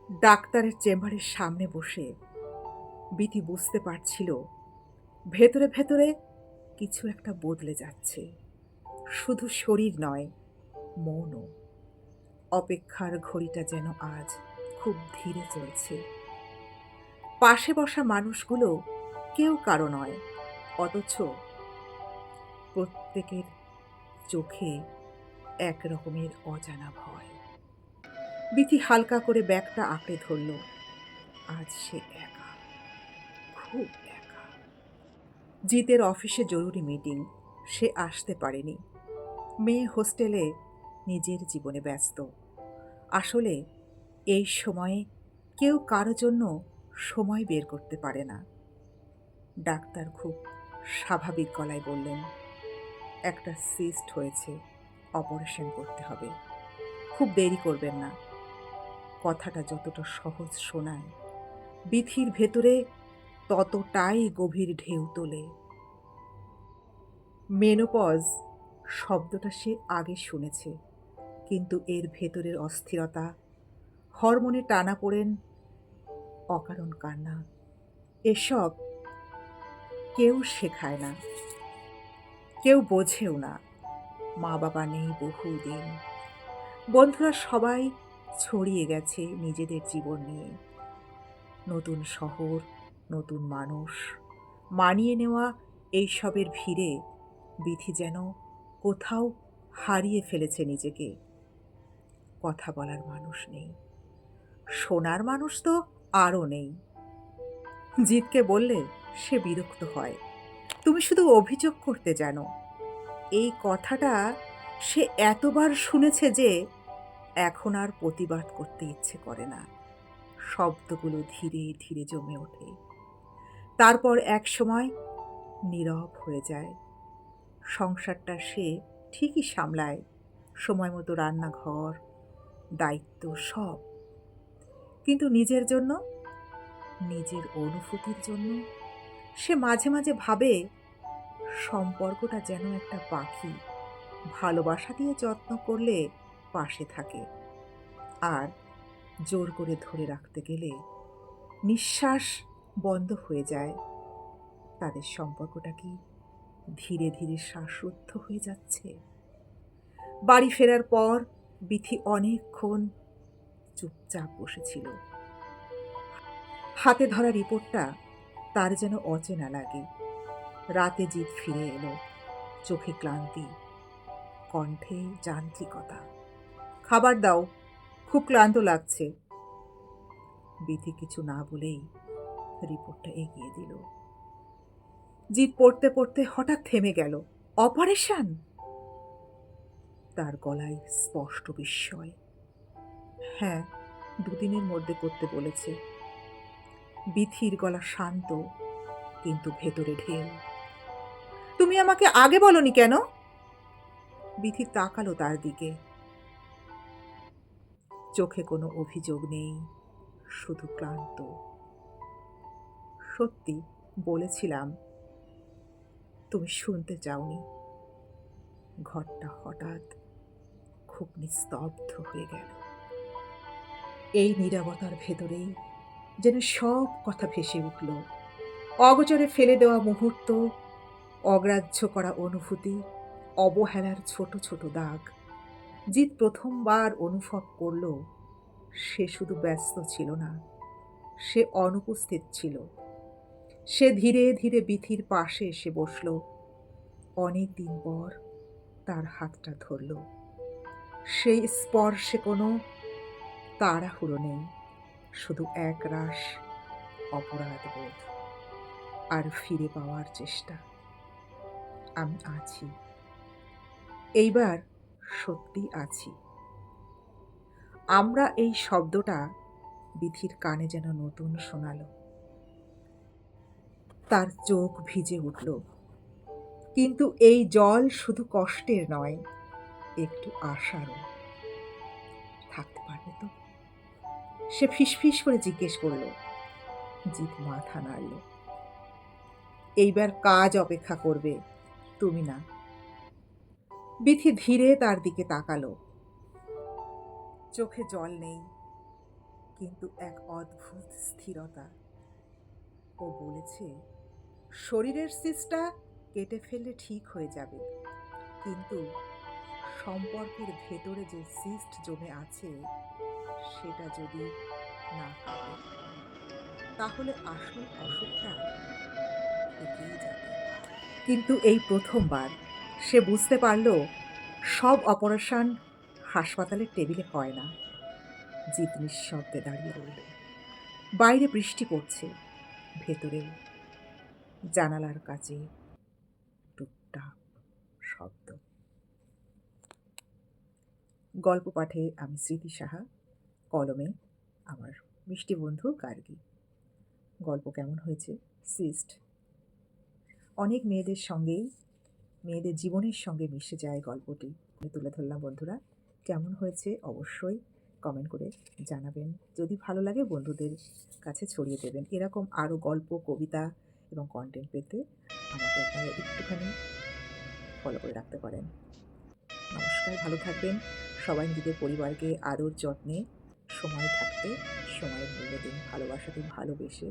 ডাক্তারের চেম্বারের সামনে বসে বিথি বুঝতে পারছিল ভেতরে ভেতরে কিছু একটা বদলে যাচ্ছে। শুধু শরীর নয়, মনও। অপেক্ষার ঘড়িটা যেন আজ খুব ধীরে চলছে। পাশে বসা মানুষগুলো কেউ কারো নয়, অথচ প্রত্যেকের চোখে এক রকমের অজানা ভয়। বিথি হালকা করে ব্যাগটা আঁকড়ে ধরল। আজ সে একা, খুব একা। জিতের অফিসে জরুরি মিটিং, সে আসতে পারেনি। মেয়ে হোস্টেলে নিজের জীবনে ব্যস্ত। আসলে এই সময়ে কেউ কারো জন্য সময় বের করতে পারে না। ডাক্তার খুব স্বাভাবিক গলায় বললেন, একটা সিস্ট হয়েছে, অপারেশন করতে হবে, খুব দেরি করবেন না। কথাটা যতটা সহজ শোনায়, বিথির ভেতরে ততটাই গভীর ঢেউ তোলে। মেনোপজ শব্দটা সে আগে শুনেছে, কিন্তু এর ভেতরের অস্থিরতা, হরমোনে টানাপোড়েন, অকারণ কান্না, এসব কেউ শেখায় না, কেউ বোঝেও না। মা বাবা নেই বহুদিন, বন্ধুরা সবাই ছড়িয়ে গেছে নিজেদের জীবন নিয়ে। নতুন শহর, নতুন মানুষ, মানিয়ে নেওয়া এইসবের ভিড়ে বিথি যেন কোথাও হারিয়ে ফেলেছে নিজেকে। কথা বলার মানুষ নেই, শোনার মানুষ তো আরও নেই। জিতকে বললে সে বিরক্ত হয়, তুমি শুধু অভিযোগ করতে জানো। এই কথাটা সে এতবার শুনেছে যে এখন আর প্রতিবাদ করতে ইচ্ছে করে না। শব্দগুলো ধীরে ধীরে জমে ওঠে, তারপর এক সময় নীরব হয়ে যায়। সংসারটা সে ঠিকই সামলায়, সময় মতো রান্নাঘর, দায়িত্ব সব, কিন্তু নিজের জন্য, নিজের অনুভূতির জন্য সে মাঝে মাঝে ভাবে সম্পর্কটা যেন একটা পাখি, ভালোবাসা দিয়ে যত্ন করলে পাশে থাকে, আর জোর করে ধরে রাখতে গেলে নিঃশ্বাস বন্ধ হয়ে যায়। তাদের সম্পর্কটা কি ধীরে ধীরে শ্বাসরুদ্ধ হয়ে যাচ্ছে? বাড়ি ফেরার পর বিথি অনেকক্ষণ চুপচাপ বসেছিল। হাতে ধরা রিপোর্টটা তার যেন অচেনা লাগে। রাতে জিত ফিরে এলো, চোখে ক্লান্তি, কণ্ঠে যান্ত্রিকতা। খাবার দাও, খুব ক্লান্ত লাগছে। বিথি কিছু না বলেই রিপোর্টটা এগিয়ে দিল। জিত পড়তে পড়তে হঠাৎ থেমে গেল। অপারেশন? তার গলায় স্পষ্ট বিস্ময়। হ্যাঁ, দুদিনের মধ্যে করতে বলেছে। বিথির গলা শান্ত, কিন্তু ভেতরে ঢেউ। তুমি আমাকে আগে বলনি কেন? বিথি তাকালো তার দিকে। চোখে কোনো অভিযোগ নেই, শুধু ক্লান্ত। সত্যি বলেছিলাম, তুমি শুনতে চাওনি। ঘরটা হঠাৎ খুব নিস্তব্ধ হয়ে গেল। এই নীরবতার ভেতরেই যেন সব কথা ভেসে উঠল। অগোচরে ফেলে দেওয়া মুহূর্ত, অগ্রাহ্য করা অনুভূতি, অবহেলার ছোট ছোট দাগ। জিৎ প্রথমবার অনুভব করল সে শুধু ব্যস্ত ছিল না, সে অনুপস্থিত ছিল। সে ধীরে ধীরে বিথির পাশে এসে বসল। অনেক দিন পর তার হাতটা ধরল। সেই স্পর্শে কোনো তাড়াহুড়ো নেই, শুধু একরাশ অপরাধবোধ আর ফিরে পাওয়ার চেষ্টা। আমি আছি, এইবার সত্যি আছি। আমরা, এই শব্দটা বিথির কানে যেন নতুন শোনালো। তার চোখ ভিজে উঠল। কিন্তু এই জল শুধু কষ্টের নয়, একটু আশারও। থাকতে পারবে তো? সে ফিসফিস করে জিজ্ঞেস করল। জিৎ মাথা নাড়ল। এইবার কাজ অপেক্ষা করবে, তুমি না। বিথি ধীরে তার দিকে তাকালো। চোখে জল নেই, কিন্তু এক অদ্ভুত স্থিরতা। ও বলেছে, শরীরের সিসটা কেটে ফেললে ঠিক হয়ে যাবে, কিন্তু সম্পর্কের ভেতরে যে সিস্ট জমে আছে সেটা যদি না কাটে, তাহলে আসল অসুখটা থেকেই যাবে। কিন্তু এই প্রথমবার সে বুঝতে পারল, সব অপারেশন হাসপাতালের টেবিলে হয় না। জিত নিঃশব্দে দাঁড়িয়ে রইল। বাইরে বৃষ্টি পড়ছে, ভেতরেও জানালার কাছে টুপটাপ শব্দ। গল্প পাঠে আমি স্মৃতি সাহা, কলমে আমার মিষ্টি বন্ধু গার্গী। গল্প কেমন হয়েছে? সিস্ট অনেক মেয়েদের জীবনের সঙ্গে মিশে যায় গল্পটি। আমি তুলে ধরলাম বন্ধুরা। কেমন হয়েছে অবশ্যই কমেন্ট করে জানাবেন। যদি ভালো লাগে বন্ধুদের কাছে ছড়িয়ে দেবেন। এরকম আরও গল্প, কবিতা এবং কন্টেন্ট পেতে আমাকে আপনারা একটুখানি ফলো করে রাখতে পারেন। নমস্কার, ভালো থাকবেন। সবাই নিজেদের পরিবারকে আদর যত্নে সময় থাকতে সময়ের মূল্য দিন, ভালোবাসা দিন, ভালোবেসে